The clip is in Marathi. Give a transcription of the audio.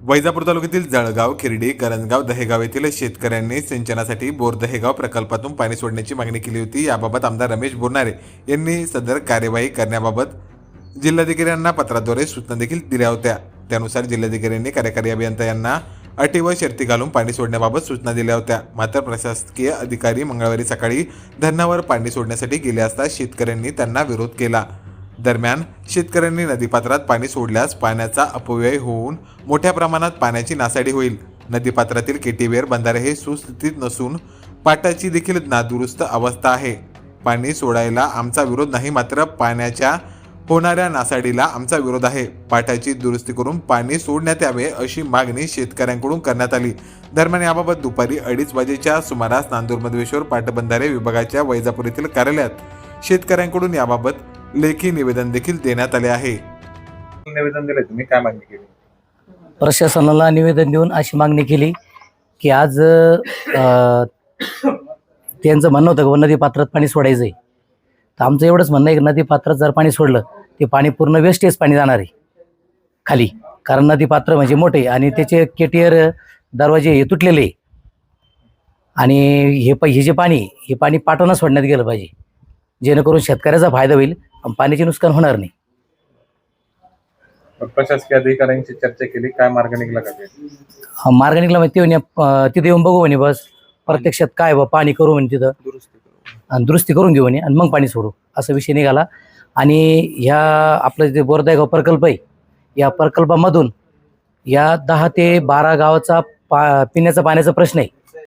वैजापूर तालुक्यातील जळगाव, खिरडी, करंजगाव, दहेगाव येथील शेतकऱ्यांनी सिंचनासाठी बोर दहेगाव प्रकल्पातून पाणी सोडण्याची मागणी केली होती। याबाबत आमदार रमेश बोरनारे यांनी सदर कार्यवाही करण्याबाबत जिल्हाधिकाऱ्यांना पत्राद्वारे सूचना देखील दिल्या होत्या। त्यानुसार जिल्हाधिकाऱ्यांनी कार्यकारी अभियंता यांना अटी व शर्ती घालून पाणी सोडण्याबाबत सूचना दिल्या होत्या। मात्र प्रशासकीय अधिकारी मंगळवारी सकाळी धरणावर पाणी सोडण्यासाठी गेले असता शेतकऱ्यांनी त्यांना विरोध केला। दरम्यान शेतकऱ्यांनी नदीपात्रात पाणी सोडल्यास पाण्याचा अपव्यय होऊन मोठ्या प्रमाणात पाण्याची नासाडी होईल। नदीपात्रातील केटीवेर बंधारे हे सुस्थितीत नसून पाटाची देखील नादुरुस्त अवस्था आहे। पाणी सोडायला आमचा विरोध नाही, मात्र पाण्याच्या होणाऱ्या नासाडीला आमचा विरोध आहे। पाटाची दुरुस्ती करून पाणी सोडण्यात यावे अशी मागणी शेतकऱ्यांकडून करण्यात आली। दरम्यान याबाबत दुपारी 2:30 वाजेच्या सुमारास नांदूर-मधवेश्वर पाटबंधारे विभागाच्या वैजापूर येथील कार्यालयात शेतकऱ्यांकडून याबाबत लेखी निवेदन देखील देण्यात आले आहे। निवेदन दिले, तुम्ही काय मागणी केली? प्रशासनाला निवेदन देऊन अशी मागणी केली की आज त्यांचं म्हणणं होतं की नदी पात्रात पाणी सोडायचं आहे। तर आमचं एवढंच म्हणणं आहे की नदी पात्रात जर पाणी सोडलं ते पाणी पूर्ण वेस्टेज पाणी जाणार आहे खाली, कारण नदी पात्र म्हणजे मोठे आणि त्याचे केटीआर दरवाजे हे तुटलेले आहे आणि हे जे पाणी पाटानं सोडण्यात गेलं पाहिजे, जेणेकरून शेतकऱ्याचा फायदा होईल आणि पाण्याचे नुकसान होणार नाही। प्रशासकीय अधिकाऱ्यांची चर्चा केली, काय मार्ग निघाला का? मार्ग निघाला म्हणजे तिथे येऊन बघू म्हणे, बस प्रत्यक्षात काय पाणी करू म्हणे, तिथं आणि दुरुस्ती करून घेऊ म्हणे आणि मग पाणी सोडू असा विषय निघाला। आणि ह्या आपलं जे बोर दहेगाव प्रकल्प आहे, या प्रकल्पामधून या 10 ते 12 गावाचा पिण्याचा पाण्याचा प्रश्न आहे।